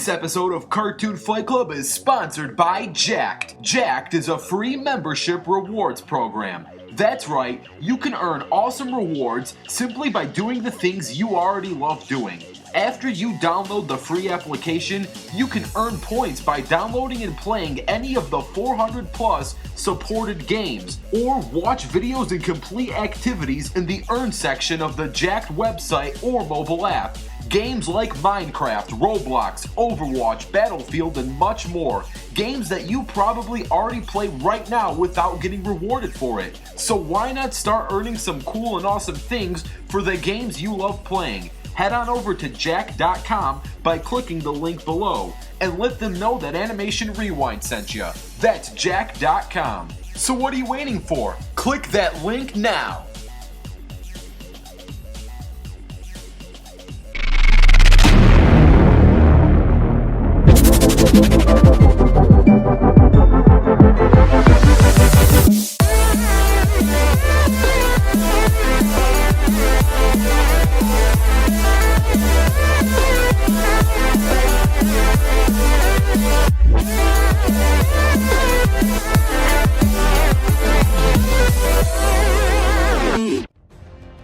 This episode of Cartoon Fight Club is sponsored by Jacked. Jacked is a free membership rewards program. That's right, you can earn awesome rewards simply by doing the things you already love doing. After you download the free application, you can earn points by downloading and playing any of the 400 plus supported games, or watch videos and complete activities in the Earn section of the Jacked website or mobile app. Games like Minecraft, Roblox, Overwatch, Battlefield, and much more. Games that you probably already play right now without getting rewarded for it. So why not start earning some cool and awesome things for the games you love playing? Head on over to jack.com by clicking the link below and let them know that Animation Rewind sent you. That's jack.com. So what are you waiting for? Click that link now.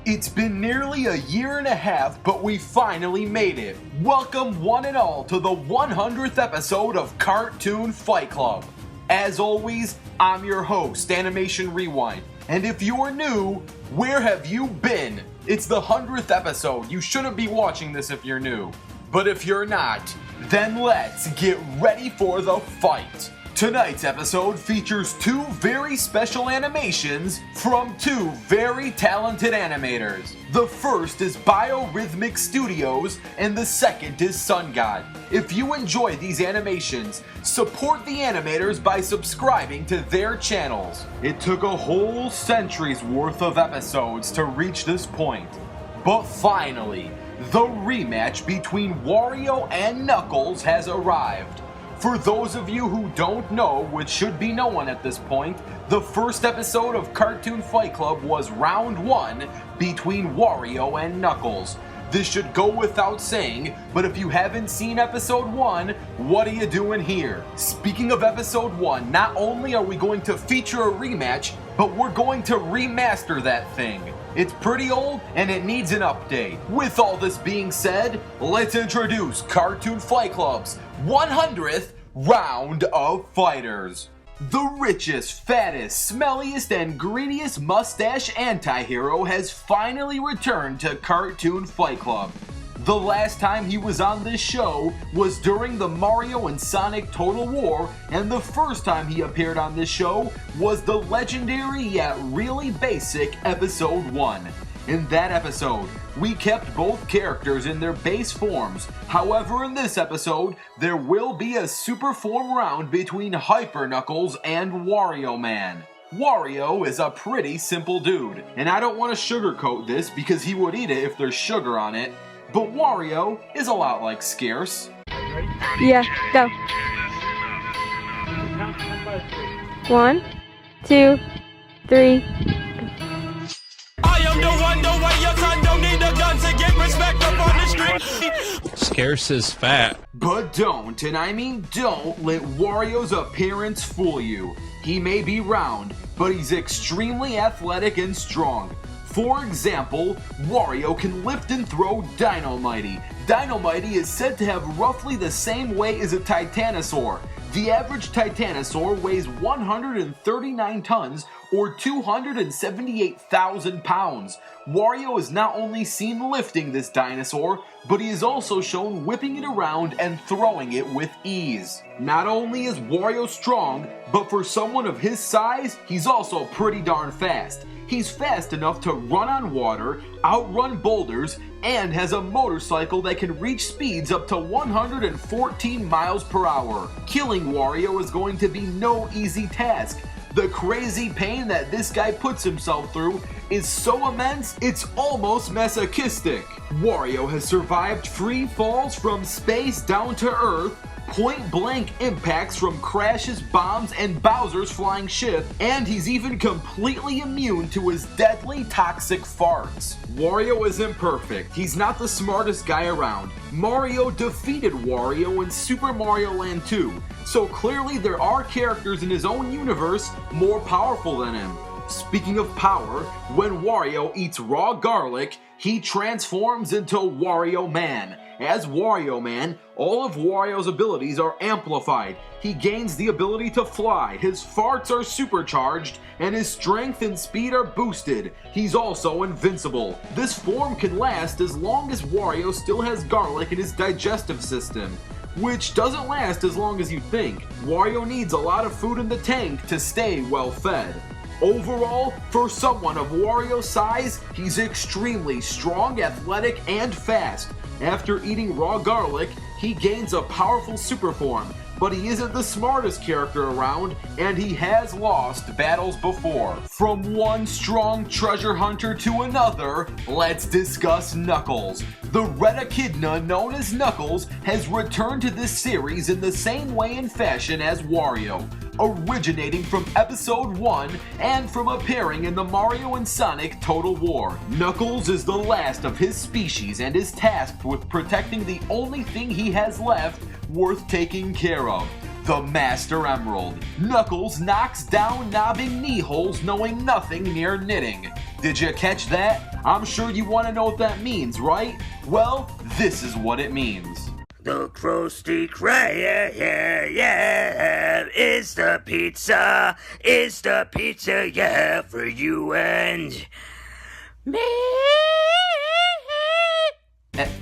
It's been nearly a year and a half, but we finally made it. Welcome one and all to the 100th episode of Cartoon Fight Club. As always, I'm your host, Animation Rewind. And if you are new, where have you been? It's the 100th episode. You shouldn't be watching this if you're new. But if you're not, then let's get ready for the fight. Tonight's episode features two very special animations from two very talented animators. The first is Biorhythmic Studios and the second is Sun God. If you enjoy these animations, support the animators by subscribing to their channels. It took a whole century's worth of episodes to reach this point. But finally, the rematch between Wario and Knuckles has arrived. For those of you who don't know, which should be no one at this point, the first episode of Cartoon Fight Club was round 1 between Wario and Knuckles. This should go without saying, but if you haven't seen episode 1, what are you doing here? Speaking of episode 1, not only are we going to feature a rematch, but we're going to remaster that thing. It's pretty old and it needs an update. With all this being said, let's introduce Cartoon Fight Club's 100th round of fighters. The richest, fattest, smelliest, and greediest mustache anti-hero has finally returned to Cartoon Fight Club. The last time he was on this show was during the Mario and Sonic Total War, and the first time he appeared on this show was the legendary yet really basic Episode 1. In that episode, we kept both characters in their base forms. However, in this episode, there will be a super form round between Hyper Knuckles and Wario-Man. Wario is a pretty simple dude, and I don't want to sugarcoat this because he would eat it if there's sugar on it, but Wario is a lot like Scarce. Yeah, go. 1, 2, 3. I am the one, the way your son don't need a gun to get respect up on the street. Scarce is fat. But don't, and I mean don't, let Wario's appearance fool you. He may be round, but he's extremely athletic and strong. For example, Wario can lift and throw Dynamite. Dynamite is said to have roughly the same weight as a Titanosaur. The average Titanosaur weighs 139 tons or 278,000 pounds. Wario is not only seen lifting this dinosaur, but he is also shown whipping it around and throwing it with ease. Not only is Wario strong, but for someone of his size, he's also pretty darn fast. He's fast enough to run on water, outrun boulders, and has a motorcycle that can reach speeds up to 114 miles per hour. Killing Wario is going to be no easy task. The crazy pain that this guy puts himself through is so immense, it's almost masochistic. Wario has survived free falls from space down to Earth, point-blank impacts from Crash's bombs and Bowser's flying ship, and he's even completely immune to his deadly toxic farts. Wario isn't perfect. He's not the smartest guy around. Mario defeated Wario in Super Mario Land 2, so clearly there are characters in his own universe more powerful than him. Speaking of power, when Wario eats raw garlic, he transforms into Wario-Man. As Wario-Man, all of Wario's abilities are amplified. He gains the ability to fly, his farts are supercharged, and his strength and speed are boosted. He's also invincible. This form can last as long as Wario still has garlic in his digestive system, which doesn't last as long as you think. Wario needs a lot of food in the tank to stay well fed. Overall, for someone of Wario's size, he's extremely strong, athletic, and fast. After eating raw garlic, he gains a powerful super form, but he isn't the smartest character around, and he has lost battles before. From one strong treasure hunter to another, let's discuss Knuckles. The red echidna known as Knuckles has returned to this series in the same way and fashion as Wario, originating from episode 1 and from appearing in the Mario and Sonic Total War. Knuckles is the last of his species and is tasked with protecting the only thing he has left worth taking care of, the Master Emerald. Knuckles knocks down knobbing knee holes knowing nothing near knitting. Did you catch that? I'm sure you want to know what that means, right? Well, this is what it means. The Krusty Krab, yeah, it's the pizza, yeah, for you and me.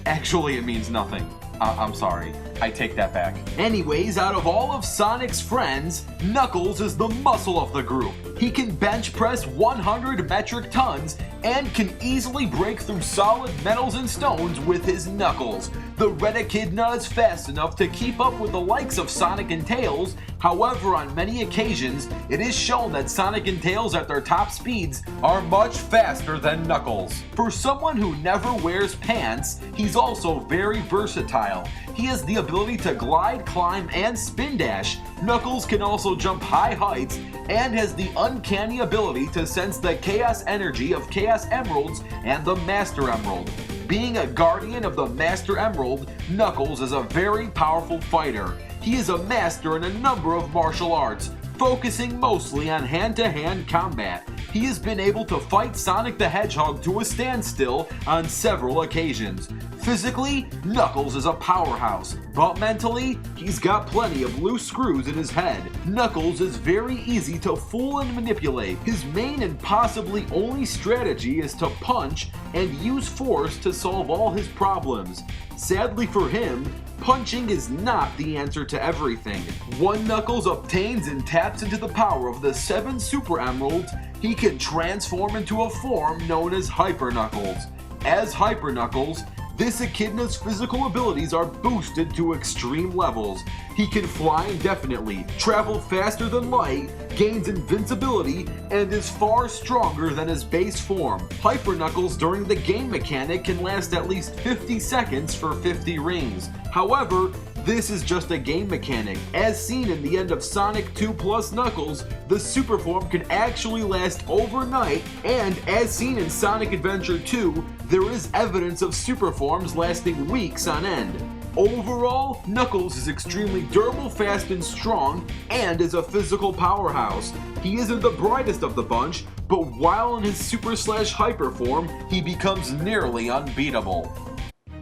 Actually, it means nothing. I'm sorry. I take that back. Anyways, out of all of Sonic's friends, Knuckles is the muscle of the group. He can bench press 100 metric tons and can easily break through solid metals and stones with his knuckles. The red echidna is fast enough to keep up with the likes of Sonic and Tails. However, on many occasions, it is shown that Sonic and Tails at their top speeds are much faster than Knuckles. For someone who never wears pants, he's also very versatile. He has the ability to glide, climb, and spin dash. Knuckles can also jump high heights and has the uncanny ability to sense the chaos energy of Chaos Emeralds and the Master Emerald. Being a guardian of the Master Emerald, Knuckles is a very powerful fighter. He is a master in a number of martial arts, focusing mostly on hand-to-hand combat. He has been able to fight Sonic the Hedgehog to a standstill on several occasions. Physically, Knuckles is a powerhouse, but mentally, he's got plenty of loose screws in his head. Knuckles is very easy to fool and manipulate. His main and possibly only strategy is to punch and use force to solve all his problems. Sadly for him, punching is not the answer to everything. When Knuckles obtains and taps into the power of the 7 Super Emeralds, he can transform into a form known as Hyper Knuckles. As Hyper Knuckles, this echidna's physical abilities are boosted to extreme levels. He can fly indefinitely, travel faster than light, gains invincibility, and is far stronger than his base form. Hyper Knuckles during the game mechanic can last at least 50 seconds for 50 rings. However, this is just a game mechanic. As seen in the end of Sonic 2 plus Knuckles, the super form can actually last overnight, and as seen in Sonic Adventure 2, there is evidence of super forms lasting weeks on end. Overall, Knuckles is extremely durable, fast, and strong, and is a physical powerhouse. He isn't the brightest of the bunch, but while in his super/hyper form, he becomes nearly unbeatable.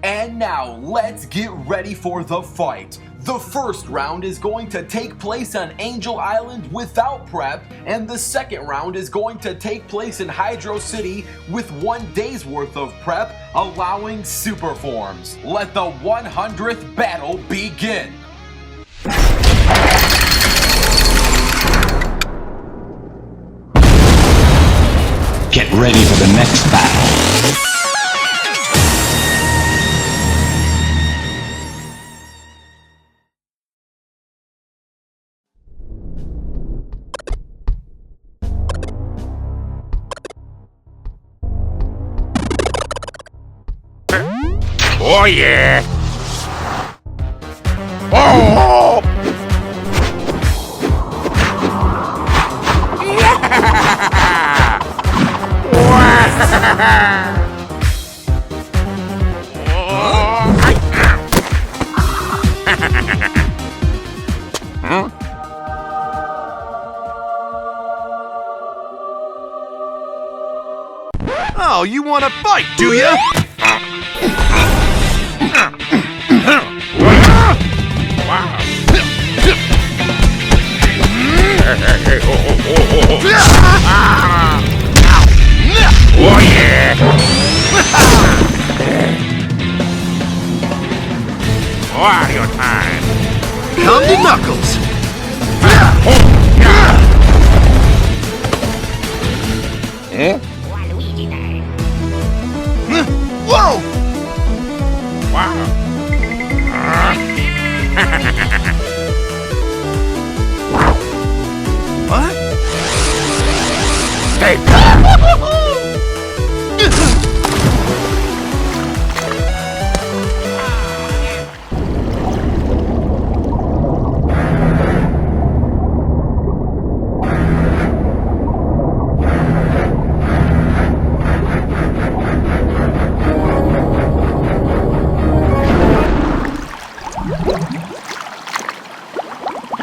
And now, let's get ready for the fight. The first round is going to take place on Angel Island without prep, and the second round is going to take place in Hydro City with 1 day's worth of prep, allowing super forms. Let the 100th battle begin! Get ready for the next battle. Oh yeah! Oh! Oh, you want to fight, do ya? Oh yeah! Wario time! Come to Knuckles! Waluigi time! Whoa! Wow! What? Stay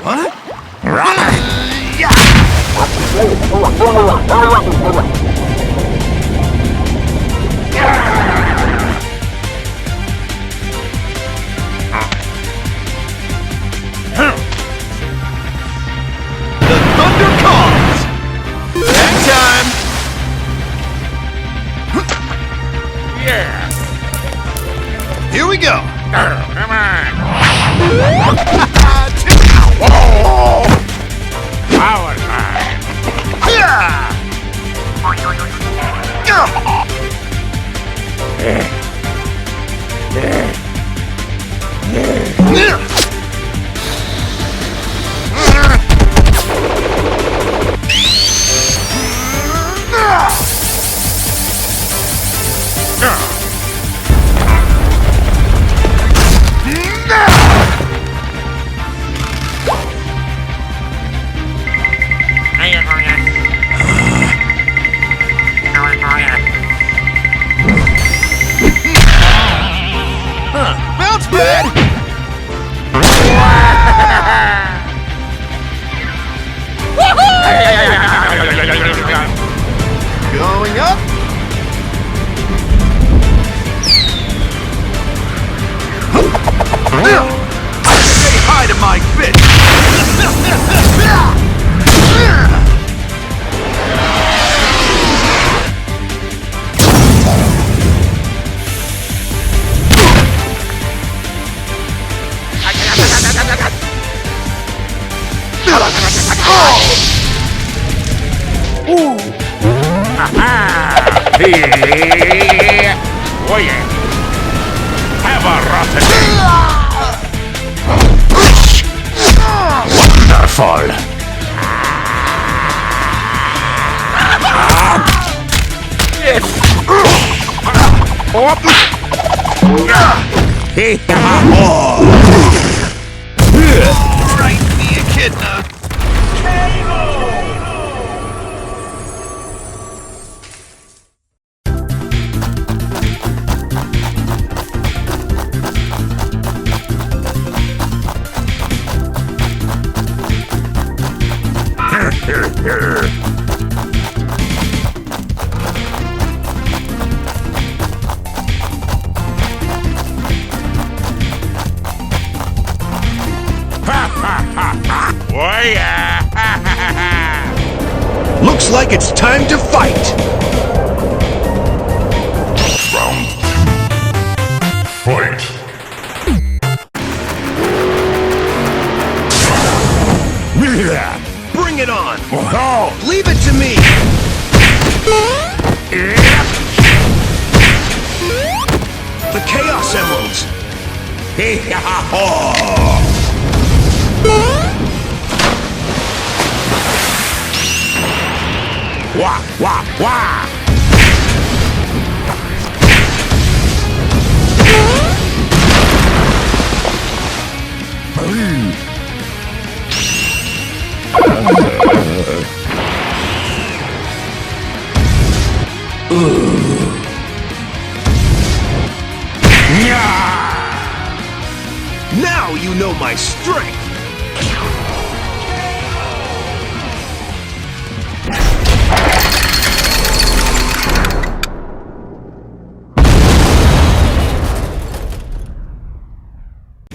What? The thunder comes! Hang time! Yeah! Here we go! Come on! Whoa! Power time! Yeah! Bounce pad! Going up! Say hi to my bitch! Oh yeah! Have a rotten day! Wonderful! Right, me echidna! Oh yeah! Looks like it's time to fight! Fight! Bring it on! Oh! Leave it to me! The Chaos Emeralds! Wah! Wah! Wah! Ugh. you know my strength!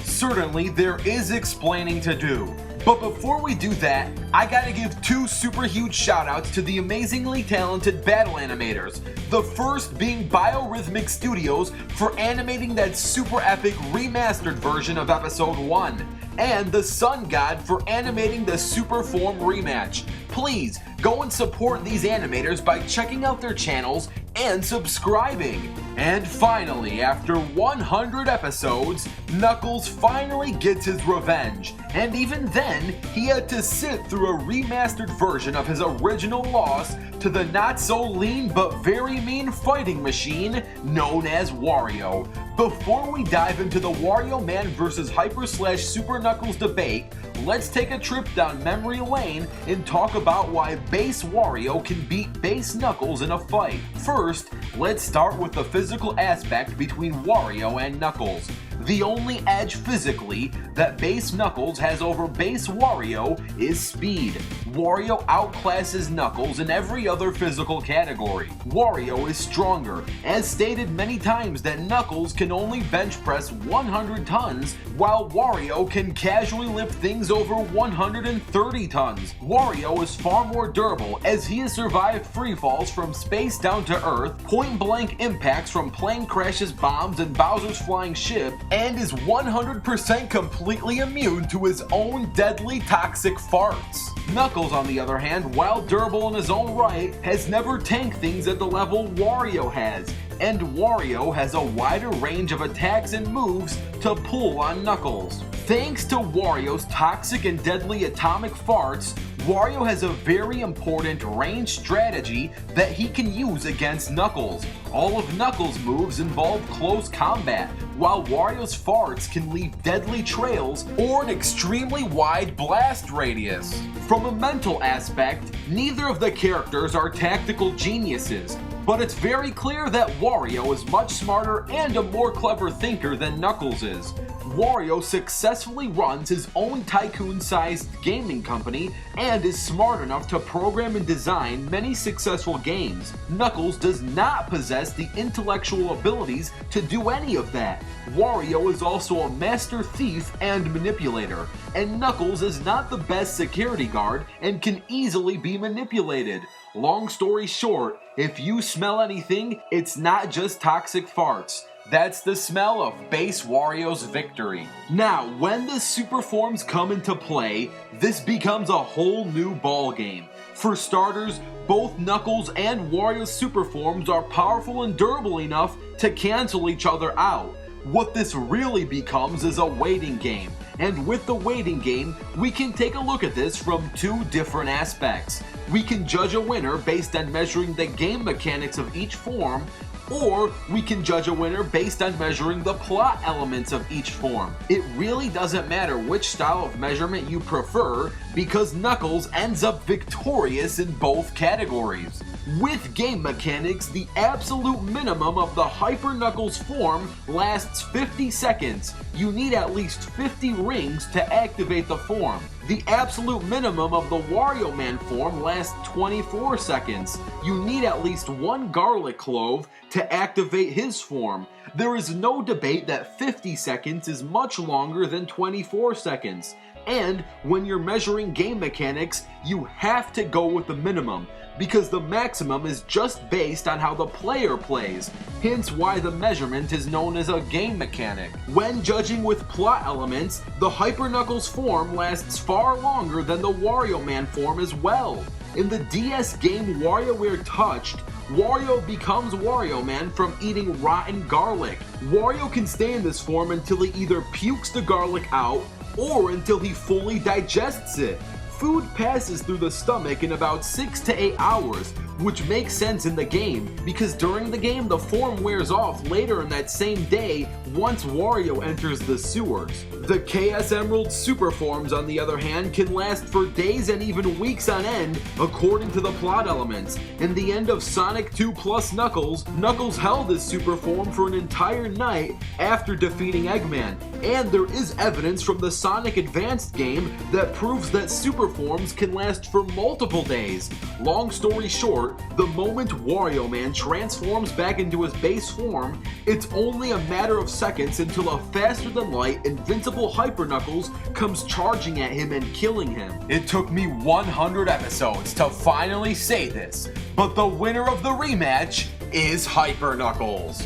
Certainly, there is explaining to do. But before we do that, I gotta give two super huge shoutouts to the amazingly talented battle animators. The first being Biorhythmic Studios for animating that super epic remastered version of episode 1, and the Sun God for animating the Super Form Rematch. Please, go and support these animators by checking out their channels and subscribing. And finally, after 100 episodes, Knuckles finally gets his revenge. And even then, he had to sit through a remastered version of his original loss to the not so lean but very mean fighting machine known as Wario. Before we dive into the Wario-Man vs. Hyper/Super Knuckles debate, let's take a trip down memory lane and talk about why base Wario can beat base Knuckles in a fight. First, let's start with the physical aspect between Wario and Knuckles. The only edge physically that base Knuckles has over base Wario is speed. Wario outclasses Knuckles in every other physical category. Wario is stronger, as stated many times that Knuckles can only bench press 100 tons, while Wario can casually lift things over 130 tons. Wario is far more durable, as he has survived free falls from space down to Earth, point blank impacts from plane crashes, bombs, and Bowser's flying ship, and is 100% completely immune to his own deadly toxic farts. Knuckles, on the other hand, while durable in his own right, has never tanked things at the level Wario has, and Wario has a wider range of attacks and moves to pull on Knuckles. Thanks to Wario's toxic and deadly atomic farts, Wario has a very important range strategy that he can use against Knuckles. All of Knuckles' moves involve close combat, while Wario's farts can leave deadly trails or an extremely wide blast radius. From a mental aspect, neither of the characters are tactical geniuses, but it's very clear that Wario is much smarter and a more clever thinker than Knuckles is. Wario successfully runs his own tycoon-sized gaming company and is smart enough to program and design many successful games. Knuckles does not possess the intellectual abilities to do any of that. Wario is also a master thief and manipulator, and Knuckles is not the best security guard and can easily be manipulated. Long story short, if you smell anything, it's not just toxic farts. That's the smell of base Wario's victory. Now, when the super forms come into play, this becomes a whole new ballgame. For starters, both Knuckles and Wario's super forms are powerful and durable enough to cancel each other out. What this really becomes is a waiting game. And with the waiting game, we can take a look at this from two different aspects. We can judge a winner based on measuring the game mechanics of each form, or we can judge a winner based on measuring the plot elements of each form. It really doesn't matter which style of measurement you prefer, because Knuckles ends up victorious in both categories. With game mechanics, the absolute minimum of the Hyper Knuckles form lasts 50 seconds. You need at least 50 rings to activate the form. The absolute minimum of the Wario-Man form lasts 24 seconds. You need at least one garlic clove to activate his form. There is no debate that 50 seconds is much longer than 24 seconds. And when you're measuring game mechanics, you have to go with the minimum, because the maximum is just based on how the player plays, hence why the measurement is known as a game mechanic. When judging with plot elements, the Hyper Knuckles form lasts far longer than the Wario-Man form as well. In the DS game WarioWare Touched, Wario becomes Wario-Man from eating rotten garlic. Wario can stay in this form until he either pukes the garlic out or until he fully digests it. Food passes through the stomach in about 6 to 8 hours, which makes sense in the game because during the game the form wears off later in that same day once Wario enters the sewers. The Chaos Emerald super forms, on the other hand, can last for days and even weeks on end according to the plot elements. In the end of Sonic 2 plus Knuckles, Knuckles held his super form for an entire night after defeating Eggman, and there is evidence from the Sonic Advanced game that proves that super forms can last for multiple days. Long story short, the moment Wario-Man transforms back into his base form, it's only a matter of seconds until a faster-than-light, invincible Hyper Knuckles comes charging at him and killing him. It took me 100 episodes to finally say this, but the winner of the rematch is Hyper Knuckles.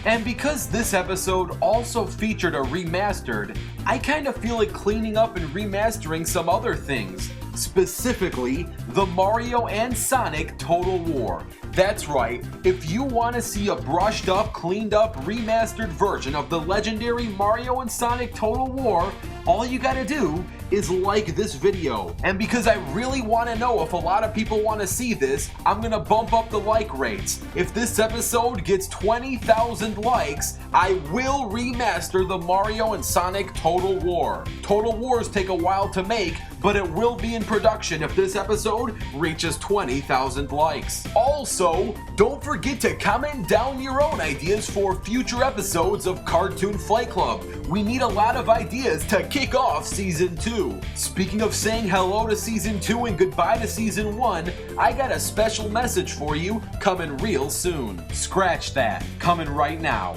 And because this episode also featured a remastered, I kind of feel like cleaning up and remastering some other things. Specifically, the Mario and Sonic Total War. That's right, if you want to see a brushed up, cleaned up, remastered version of the legendary Mario and Sonic Total War, all you gotta do is like this video. And because I really want to know if a lot of people want to see this, I'm gonna bump up the like rates. If this episode gets 20,000 likes, I will remaster the Mario and Sonic Total War. Total Wars take a while to make, but it will be in production if this episode reaches 20,000 likes. Also, don't forget to comment down your own ideas for future episodes of Cartoon Fight Club. We need a lot of ideas to kick off Season 2. Speaking of saying hello to Season 2 and goodbye to Season 1, I got a special message for you coming real soon. Scratch that, coming right now.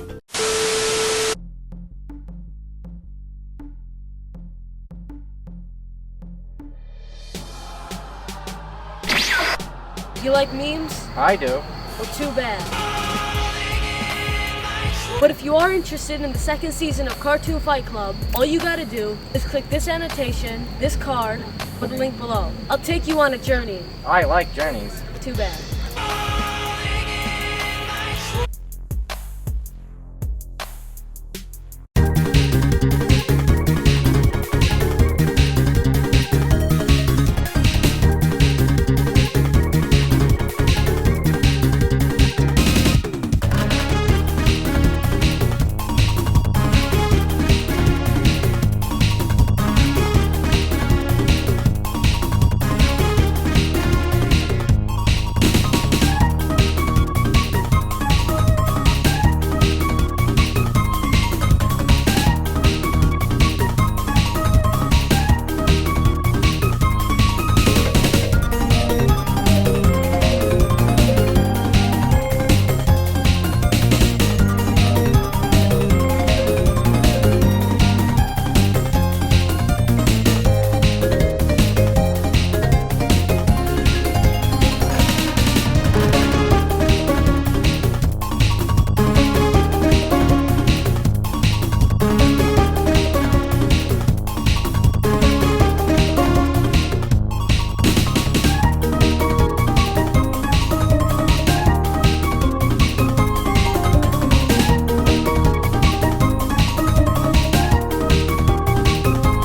You like memes? I do. Well, too bad. But if you are interested in the second season of Cartoon Fight Club, all you gotta do is click this annotation, this card, with the link below. I'll take you on a journey. I like journeys. Too bad.